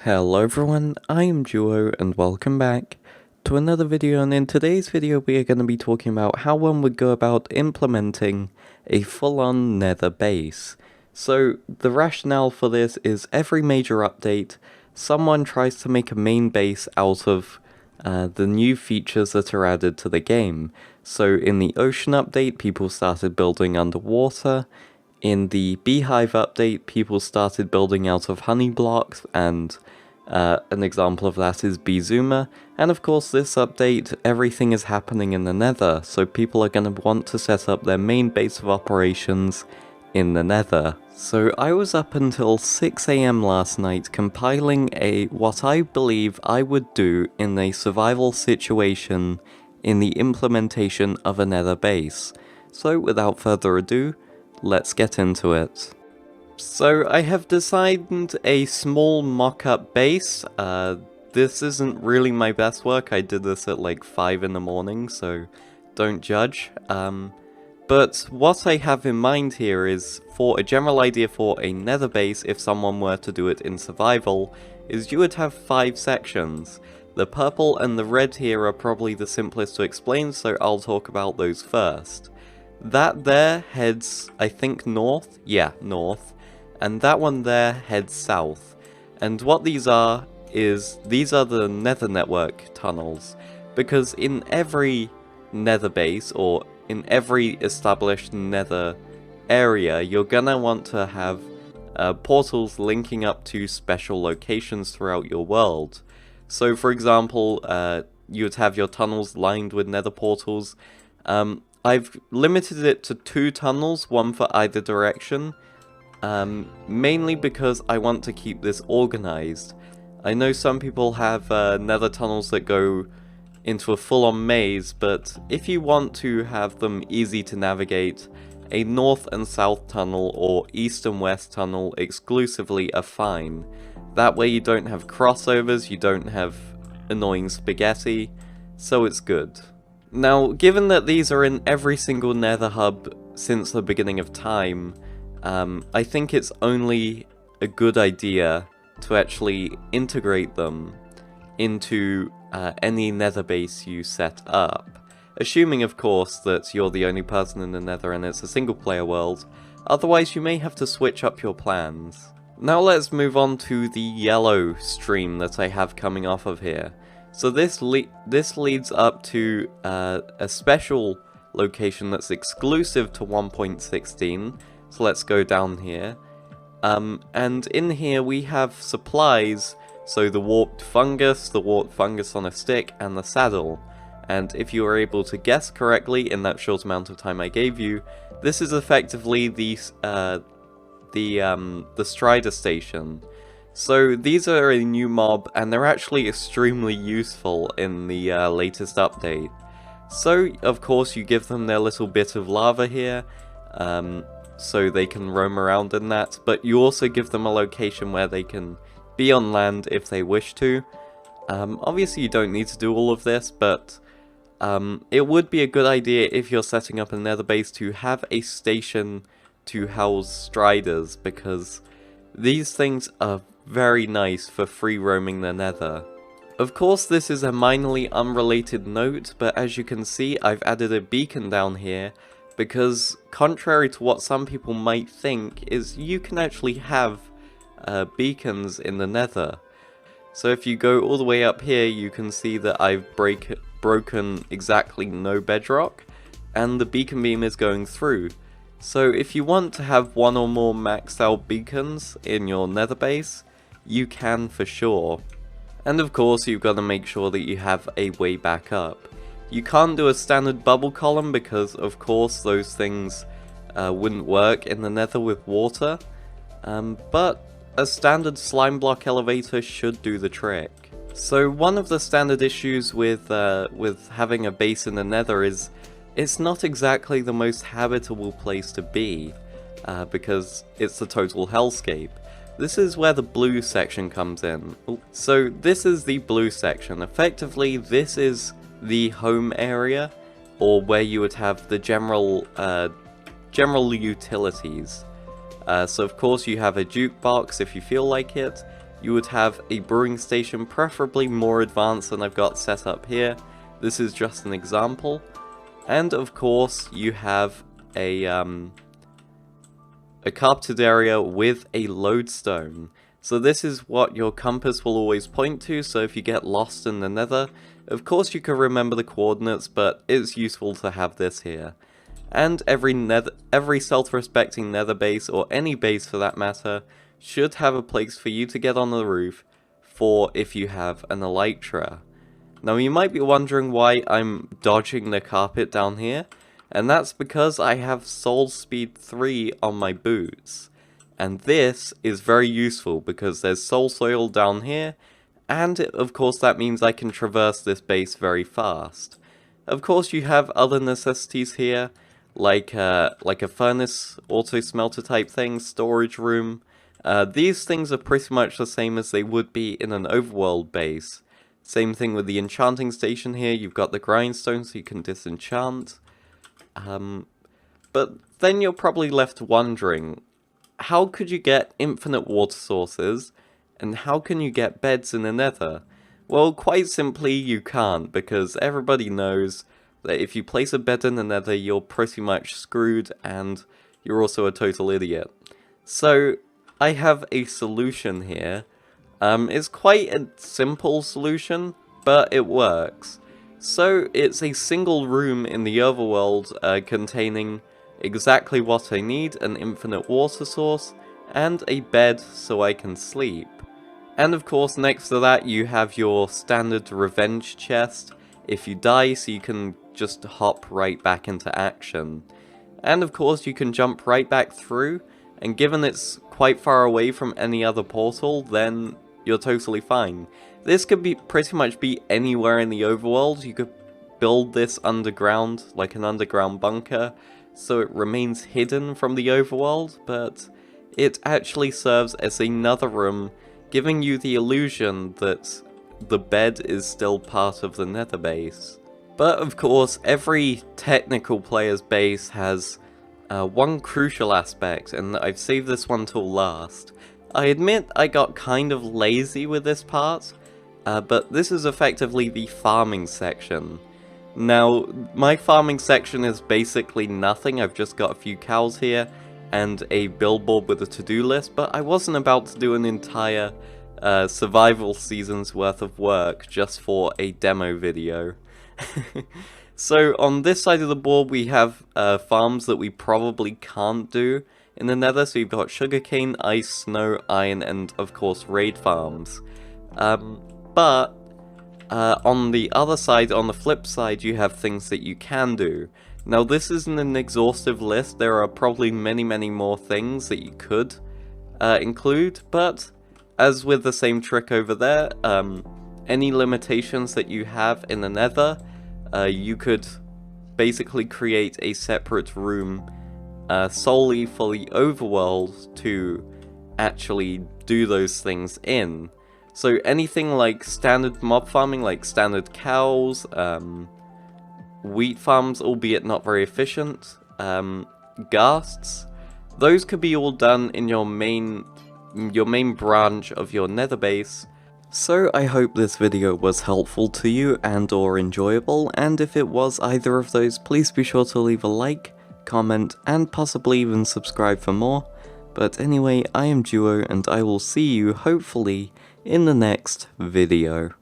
Hello everyone, I am Duo and welcome back to another video, and in today's video we are going to be talking about how one would go about implementing a full-on nether base. So the rationale for this is every major update, someone tries to make a main base out of the new features that are added to the game. So in the ocean update, people started building underwater. In the Beehive update, people started building out of honey blocks, and an example of that is Bizuma. And of course this update, everything is happening in the Nether, so people are going to want to set up their main base of operations in the Nether. So I was up until 6 AM last night compiling what I believe I would do in a survival situation in the implementation of a Nether base. So without further ado, let's get into it. So I have designed a small mock-up base. This isn't really my best work. I did this at like 5 in the morning, so don't judge. But what I have in mind here is, for a general idea for a nether base, if someone were to do it in survival, is you would have 5 sections. The purple and the red here are probably the simplest to explain, so I'll talk about those first. That there heads, I think, north? Yeah, north. And that one there heads south. And what these are is, these are the nether network tunnels. Because in every nether base, or in every established nether area, you're gonna want to have portals linking up to special locations throughout your world. So for example, you would have your tunnels lined with nether portals. I've limited it to 2 tunnels, one for either direction, mainly because I want to keep this organized. I know some people have nether tunnels that go into a full-on maze, but if you want to have them easy to navigate, a north and south tunnel or east and west tunnel exclusively are fine. That way you don't have crossovers, you don't have annoying spaghetti, so it's good. Now, given that these are in every single nether hub since the beginning of time, I think it's only a good idea to actually integrate them into any nether base you set up. Assuming, of course, that you're the only person in the nether and it's a single player world, otherwise you may have to switch up your plans. Now let's move on to the yellow stream that I have coming off of here. So this leads up to a special location that's exclusive to 1.16. So let's go down here. And in here we have supplies, so the warped fungus on a stick, and the saddle. And if you were able to guess correctly in that short amount of time I gave you, this is effectively the Strider station. So these are a new mob, and they're actually extremely useful in the latest update. So, of course, you give them their little bit of lava here, so they can roam around in that, but you also give them a location where they can be on land if they wish to. Obviously you don't need to do all of this, but it would be a good idea if you're setting up a nether base to have a station to house Striders, because these things are very nice for free roaming the nether. Of course, this is a minorly unrelated note, but as you can see, I've added a beacon down here, because contrary to what some people might think, is you can actually have beacons in the nether. So if you go all the way up here, you can see that I've broken exactly no bedrock, and the beacon beam is going through. So if you want to have one or more maxed out beacons in your nether base, you can for sure. And of course you've got to make sure that you have a way back up. You can't do a standard bubble column because of course those things wouldn't work in the nether with water, but a standard slime block elevator should do the trick. So one of the standard issues with having a base in the nether is it's not exactly the most habitable place to be, because it's the total hellscape. This is where the blue section comes in. So this is the blue section. Effectively, this is the home area, or where you would have the general utilities. So of course you have a jukebox if you feel like it. you would have a brewing station, preferably more advanced than I've got set up here. This is just an example. And of course, you have a carpeted area with a lodestone. So this is what your compass will always point to, so if you get lost in the nether, of course you can remember the coordinates, but it's useful to have this here. And every self-respecting nether base, or any base for that matter, should have a place for you to get on the roof for if you have an elytra. Now you might be wondering why I'm dodging the carpet down here, and that's because I have Soul Speed 3 on my boots. And this is very useful because there's soul soil down here, and of course that means I can traverse this base very fast. Of course you have other necessities here, like a furnace, auto smelter type thing, storage room. These things are pretty much the same as they would be in an overworld base. Same thing with the enchanting station here, you've got the grindstone so you can disenchant. But then you're probably left wondering, how could you get infinite water sources, and how can you get beds in the nether? Well, quite simply you can't, because everybody knows that if you place a bed in the nether, you're pretty much screwed, and you're also a total idiot. So, I have a solution here. It's quite a simple solution, but it works. So, it's a single room in the overworld containing exactly what I need, an infinite water source, and a bed so I can sleep. And of course next to that you have your standard revenge chest if you die, so you can just hop right back into action. And of course you can jump right back through, and given it's quite far away from any other portal, then you're totally fine. This could be pretty much be anywhere in the overworld. You could build this underground, like an underground bunker, so it remains hidden from the overworld, but it actually serves as another room, giving you the illusion that the bed is still part of the nether base. But of course, every technical player's base has one crucial aspect, and I've saved this one till last. I admit I got kind of lazy with this part, but this is effectively the farming section. Now, my farming section is basically nothing. I've just got a few cows here and a billboard with a to-do list, but I wasn't about to do an entire survival season's worth of work just for a demo video. So on this side of the board we have farms that we probably can't do in the nether, so you've got sugarcane, ice, snow, iron, and of course raid farms. But on the other side, on the flip side, you have things that you can do. Now this isn't an exhaustive list, there are probably many more things that you could include, but as with the same trick over there, any limitations that you have in the nether, you could basically create a separate room solely for the overworld to actually do those things in. So anything like standard mob farming, like standard cows, wheat farms, albeit not very efficient, ghasts, those could be all done in your main branch of your nether base. So I hope this video was helpful to you and or enjoyable, and if it was either of those, please be sure to leave a like, comment, and possibly even subscribe for more. But anyway, I am Duo, and I will see you, hopefully, in the next video.